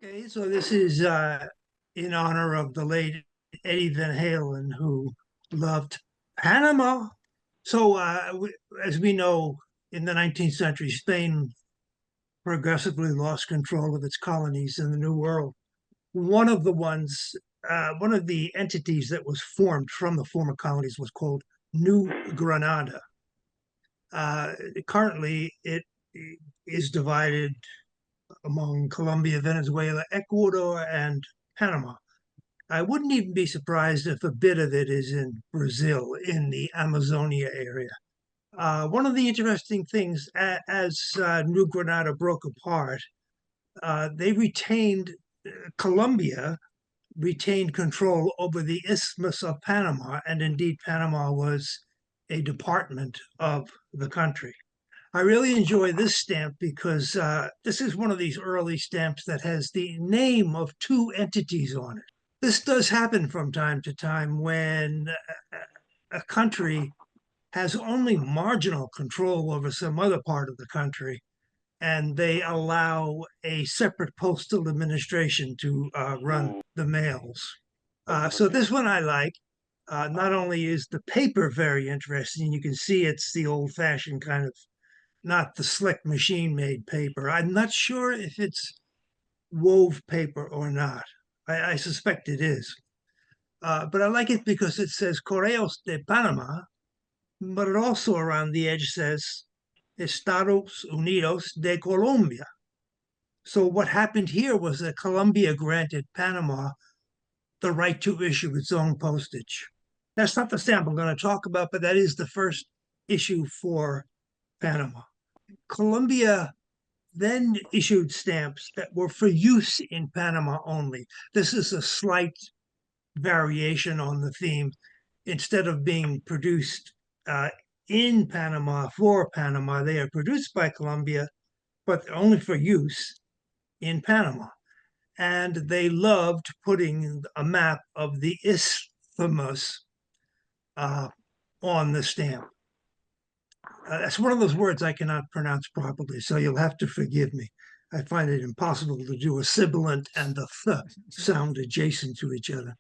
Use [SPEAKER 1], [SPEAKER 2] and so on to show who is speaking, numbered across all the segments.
[SPEAKER 1] Okay, so this is in honor of the late Eddie Van Halen, who loved Panama. So, as we know, in the 19th century, Spain progressively lost control of its colonies in the New World. One of the entities that was formed from the former colonies was called New Granada. Currently, it is divided among Colombia, Venezuela, Ecuador, and Panama. I wouldn't even be surprised if a bit of it is in Brazil, in the Amazonia area. One of the interesting things, as New Granada broke apart, they retained, Colombia retained control over the Isthmus of Panama, and indeed, Panama was a department of the country. I really enjoy this stamp because this is one of these early stamps that has the name of two entities on it. This does happen from time to time when a country has only marginal control over some other part of the country, and they allow a separate postal administration to run the mails. So this one I like. Not only is the paper very interesting, you can see it's the old-fashioned kind of, not the slick machine-made paper. I'm not sure if it's wove paper or not. I suspect it is. But I like it because it says Correos de Panama, but it also around the edge says Estados Unidos de Colombia. So what happened here was that Colombia granted Panama the right to issue its own postage. That's not the stamp I'm going to talk about, but that is the first issue for Panama. Colombia then issued stamps that were for use in Panama only. This is a slight variation on the theme. Instead of being produced in Panama for Panama, they are produced by Colombia, but only for use in Panama. And they loved putting a map of the isthmus on the stamp. That's one of those words I cannot pronounce properly, so you'll have to forgive me. I find it impossible to do a sibilant and a th sound adjacent to each other.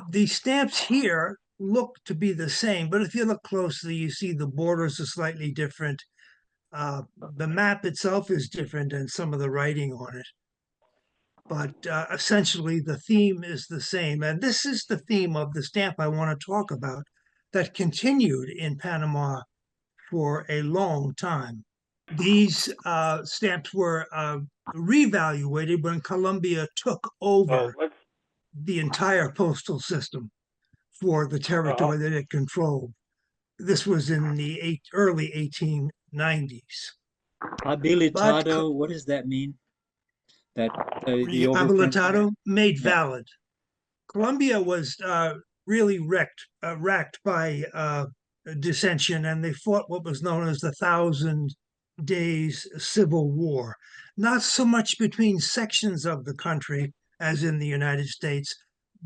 [SPEAKER 1] The stamps here look to be the same, but if you look closely, you see the borders are slightly different. The map itself is different and some of the writing on it. But essentially, the theme is the same. And this is the theme of the stamp I want to talk about that continued in Panama for a long time. These stamps were reevaluated when Colombia took over the entire postal system for the territory that it controlled. This was in the early 1890s. But
[SPEAKER 2] Habilitado, what does that mean? That the overprint
[SPEAKER 1] habilitado, made
[SPEAKER 2] Yeah.
[SPEAKER 1] valid. Colombia was really racked by dissension, and they fought what was known as the Thousand Days Civil War. Not so much between sections of the country as in the United States,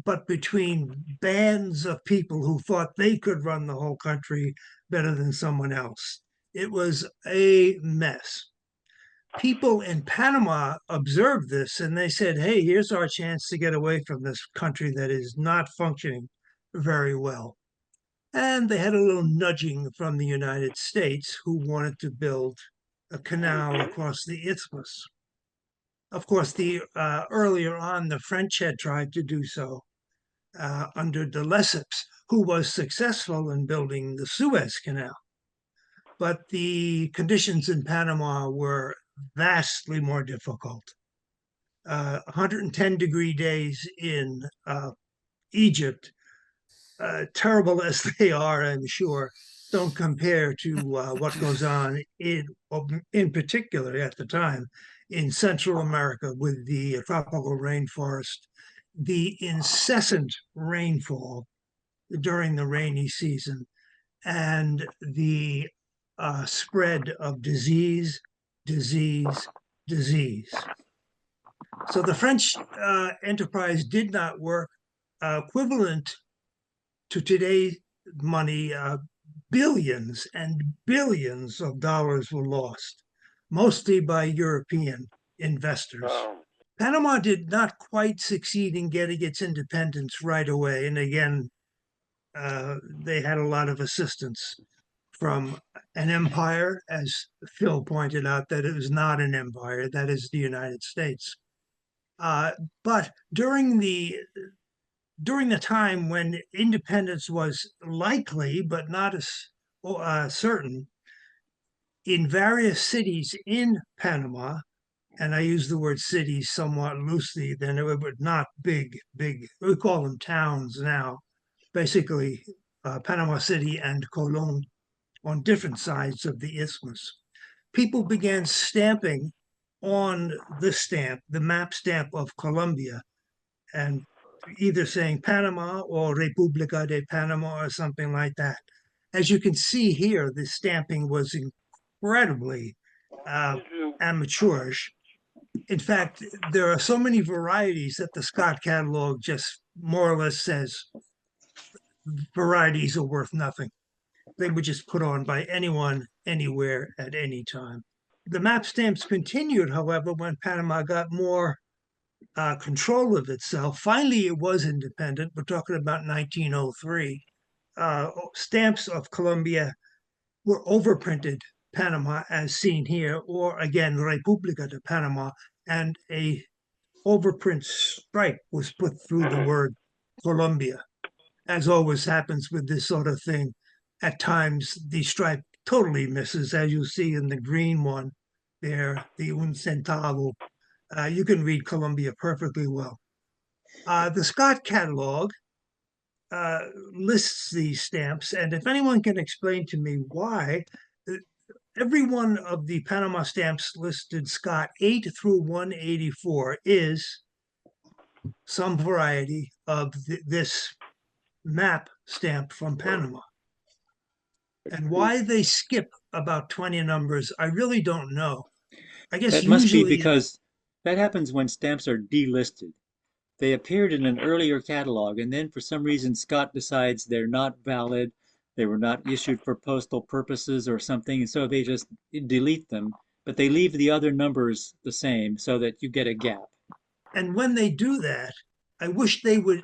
[SPEAKER 1] but between bands of people who thought they could run the whole country better than someone else. It was a mess. People in Panama observed this and they said, hey, here's our chance to get away from this country that is not functioning very well. And they had a little nudging from the United States, who wanted to build a canal across the isthmus. Of course, earlier on, the French had tried to do so under de Lesseps, who was successful in building the Suez Canal. But the conditions in Panama were vastly more difficult. 110-degree days in Egypt, terrible as they are, I'm sure, don't compare to what goes on in particular at the time in Central America with the tropical rainforest, the incessant rainfall during the rainy season, and the spread of disease. So the French enterprise did not work. Equivalent to today's money, billions and billions of dollars were lost, mostly by European investors. Panama did not quite succeed in getting its independence right away. And again, they had a lot of assistance from an empire, as Phil pointed out, that it was not an empire, that is the United States. Uh, but during the time when independence was likely but not as certain, in various cities in Panama, and I use the word cities somewhat loosely, then it would not big. We call them towns now. Basically, Panama City and Colón on different sides of the isthmus. People began stamping on the stamp, the map stamp of Colombia, and either saying Panama or República de Panama or something like that. As you can see here, the stamping was incredibly amateurish. In fact, there are so many varieties that the Scott catalog just more or less says varieties are worth nothing. They were just put on by anyone, anywhere, at any time. The map stamps continued, however, when Panama got more control of itself. Finally, it was independent. We're talking about 1903. Stamps of Colombia were overprinted Panama, as seen here, or again, República de Panama, and a overprint stripe was put through the word Colombia. As always happens with this sort of thing, at times the stripe totally misses, as you see in the green one there, the un centavo. You can read Colombia perfectly well. The Scott catalog uh, lists these stamps, and if anyone can explain to me why, every one of the Panama stamps listed Scott 8 through 184 is some variety of this map stamp from Panama. And why they skip about 20 numbers, I really don't know. I guess
[SPEAKER 2] That must be
[SPEAKER 1] usually,
[SPEAKER 2] because that happens when stamps are delisted. They appeared in an earlier catalog, and then for some reason Scott decides they're not valid, they were not issued for postal purposes or something, and so they just delete them, but they leave the other numbers the same so that you get a gap.
[SPEAKER 1] and when they do that, I wish they would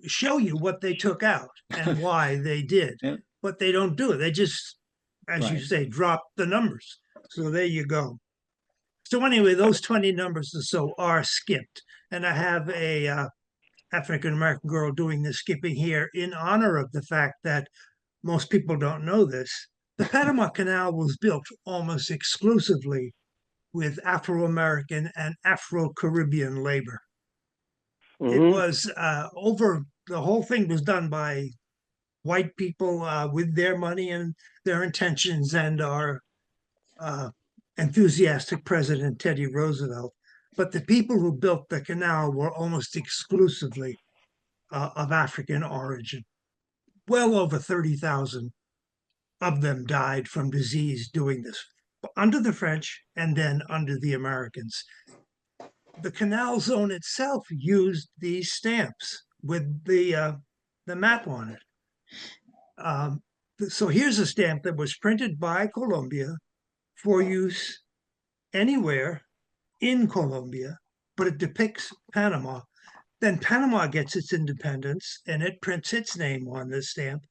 [SPEAKER 1] show you what they took out and why they did.
[SPEAKER 2] Yeah,
[SPEAKER 1] But they don't do it. They just, as you
[SPEAKER 2] right.
[SPEAKER 1] say, drop the numbers. So there you go. So anyway, those 20 numbers or so are skipped. And I have a African American girl doing the skipping here in honor of the fact that most people don't know this. The Panama Canal was built almost exclusively with Afro American and Afro Caribbean labor. It
[SPEAKER 3] Mm-hmm.
[SPEAKER 1] was the whole thing was done by white people with their money and their intentions, and our uh, enthusiastic President Teddy Roosevelt. But the people who built the canal were almost exclusively of African origin. Well over 30,000 of them died from disease doing this under the French and then under the Americans. The Canal Zone itself used these stamps with the map on it. Um, so here's a stamp that was printed by Colombia for use anywhere in Colombia, but it depicts Panama. Then Panama gets its independence and it prints its name on this stamp.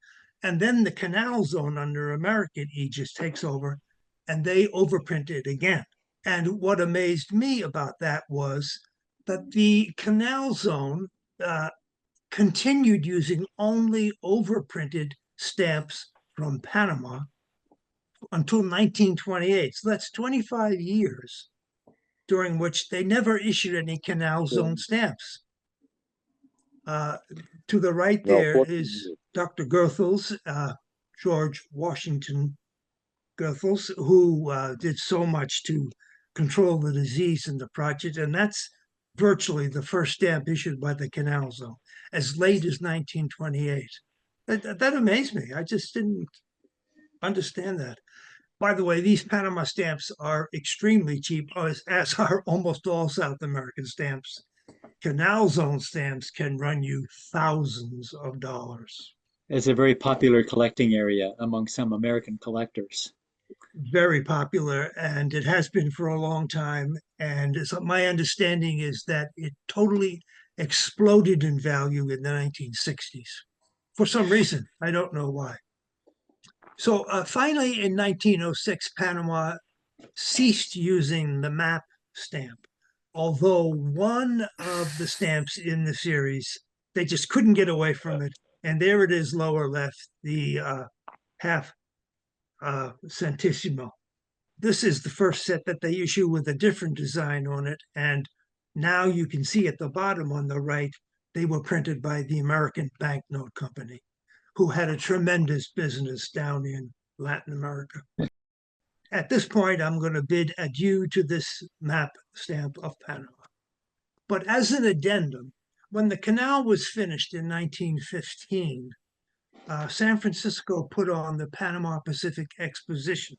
[SPEAKER 1] And then the Canal Zone under American aegis takes over and they overprint it again. And what amazed me about that was that the Canal Zone continued using only overprinted stamps from Panama until 1928. So that's 25 years during which they never issued any Canal Zone stamps. To the right
[SPEAKER 3] No,
[SPEAKER 1] there
[SPEAKER 3] 14
[SPEAKER 1] is
[SPEAKER 3] years.
[SPEAKER 1] Dr. Goethals, George Washington Goethals, who did so much to control the disease in the project. And that's virtually the first stamp issued by the Canal Zone, as late as 1928. That amazed me. I just didn't understand that. By the way, these Panama stamps are extremely cheap, as are almost all South American stamps. Canal Zone stamps can run you thousands of dollars.
[SPEAKER 2] It's a very popular collecting area among some American collectors.
[SPEAKER 1] very popular, and it has been for a long time. And so my understanding is that it totally exploded in value in the 1960s for some reason. I don't know why. So finally, in 1906, Panama ceased using the map stamp, although one of the stamps in the series, they just couldn't get away from it. And there it is, lower left, the half centissimo. This is the first set that they issue with a different design on it. And now you can see at the bottom on the right, they were printed by the American Banknote Company, who had a tremendous business down in Latin America. At this point, I'm going to bid adieu to this map stamp of Panama. But as an addendum, when the canal was finished in 1915, San Francisco put on the Panama Pacific Exposition.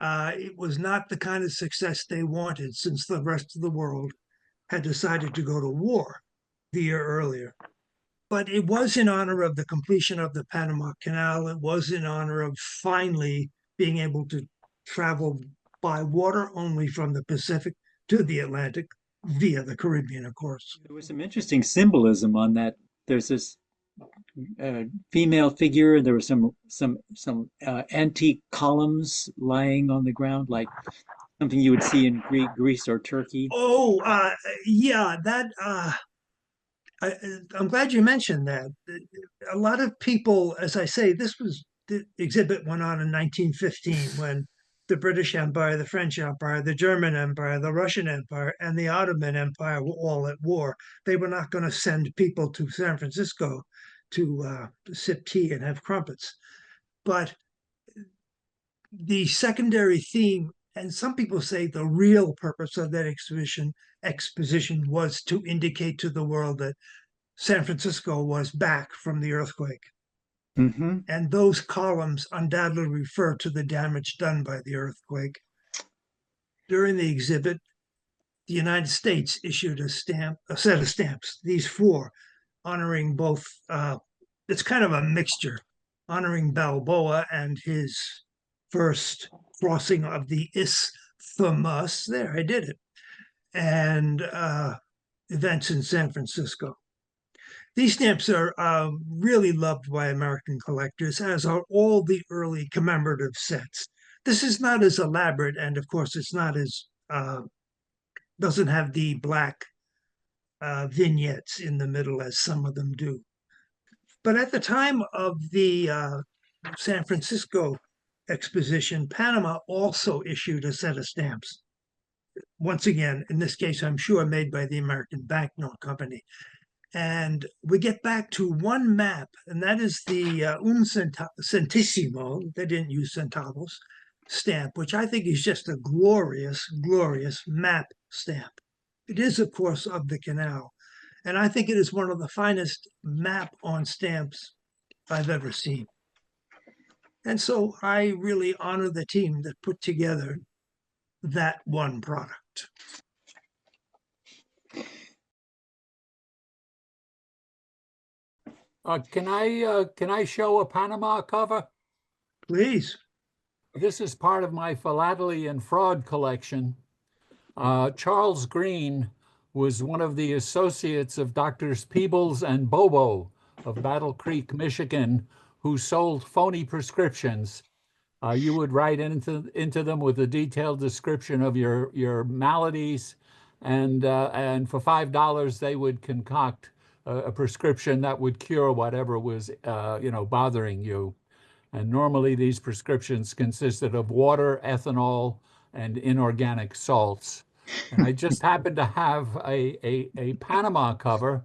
[SPEAKER 1] It was not the kind of success they wanted, since the rest of the world had decided to go to war the year earlier. But it was in honor of the completion of the Panama Canal. It was in honor of finally being able to travel by water only from the Pacific to the Atlantic via the Caribbean, of course.
[SPEAKER 2] There was some interesting symbolism on that. There's this female figure, and there were some antique columns lying on the ground, like something you would see in Greece or Turkey.
[SPEAKER 1] Oh, yeah, that I, I'm glad you mentioned that. A lot of people, as I say, the exhibit went on in 1915 when the British Empire, the French Empire, the German Empire, the Russian Empire, and the Ottoman Empire were all at war. They were not going to send people to San Francisco to sip tea and have crumpets. But the secondary theme, and some people say the real purpose of that exposition was to indicate to the world that San Francisco was back from the earthquake.
[SPEAKER 2] Mm-hmm.
[SPEAKER 1] And those columns undoubtedly refer to the damage done by the earthquake. During the exhibit, the United States issued a set of stamps, these four, honoring both, it's kind of a mixture, honoring Balboa and his first crossing of the isthmus. There, I did it. And events in San Francisco. These stamps are really loved by American collectors, as are all the early commemorative sets. This is not as elaborate, and of course, it's not as doesn't have the black vignettes in the middle as some of them do. But at the time of the San Francisco exposition, Panama also issued a set of stamps. Once again, in this case, I'm sure made by the American Banknote Company. And we get back to one map, and that is the un centissimo, they didn't use centavos, stamp, which I think is just a glorious, glorious map stamp. It is, of course, of the canal. And I think it is one of the finest map on stamps I've ever seen. And so I really honor the team that put together that one product.
[SPEAKER 3] Can I show a Panama cover?
[SPEAKER 1] Please.
[SPEAKER 3] This is part of my philately and fraud collection. Charles Green was one of the associates of Doctors Peebles and Bobo of Battle Creek, Michigan, who sold phony prescriptions. You would write into them with a detailed description of your maladies, and for $5 they would concoct a prescription that would cure whatever was bothering you. And normally these prescriptions consisted of water, ethanol, and inorganic salts. And I just happened to have a Panama cover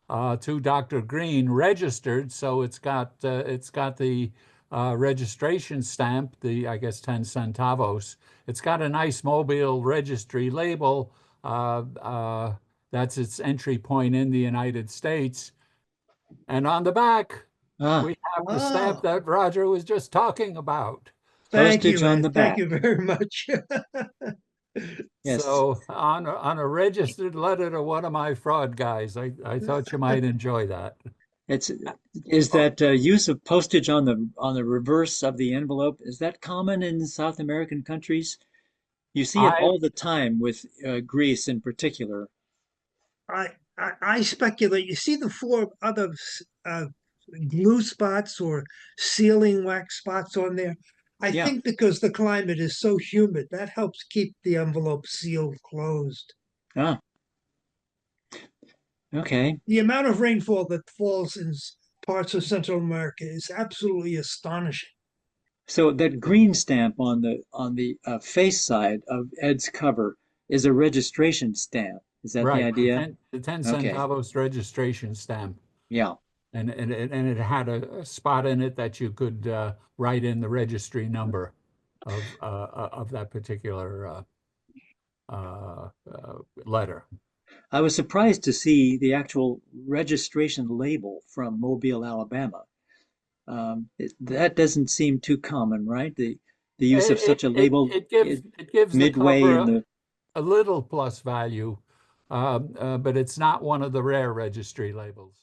[SPEAKER 3] to Dr. Green registered, so it's got the registration stamp, the I guess 10 centavos. It's got a nice Mobile registry label. That's its entry point in the United States. And on the back,
[SPEAKER 2] Ah,
[SPEAKER 3] we have the stamp that Roger was just talking about.
[SPEAKER 1] Thank
[SPEAKER 2] postage
[SPEAKER 1] you,
[SPEAKER 2] on
[SPEAKER 1] Ed.
[SPEAKER 2] the
[SPEAKER 1] Thank
[SPEAKER 2] back.
[SPEAKER 1] you very much.
[SPEAKER 2] Yes.
[SPEAKER 3] So on a registered letter to one of my fraud guys, I thought you might enjoy that.
[SPEAKER 2] It's is that use of postage on the reverse of the envelope, is that common in South American countries? You see it
[SPEAKER 3] I
[SPEAKER 2] all the time with Greece in particular.
[SPEAKER 1] I speculate. You see the four other glue spots or sealing wax spots on there. I
[SPEAKER 2] Yeah.
[SPEAKER 1] think because the climate is so humid, that helps keep the envelope sealed closed.
[SPEAKER 2] Ah, okay.
[SPEAKER 1] The amount of rainfall that falls in parts of Central America is absolutely astonishing.
[SPEAKER 2] So that green stamp on the face side of Ed's cover is a registration stamp. Is that the
[SPEAKER 3] right,
[SPEAKER 2] idea?
[SPEAKER 3] the 10
[SPEAKER 2] Okay.
[SPEAKER 3] centavos registration stamp.
[SPEAKER 2] Yeah.
[SPEAKER 3] And it had a spot in it that you could write in the registry number of that particular letter.
[SPEAKER 2] I was surprised to see the actual registration label from Mobile, Alabama. That doesn't seem too common, right? The use of such a label
[SPEAKER 3] It gives the
[SPEAKER 2] midway
[SPEAKER 3] cover
[SPEAKER 2] in the.
[SPEAKER 3] a little plus value, but it's not one of the rare registry labels.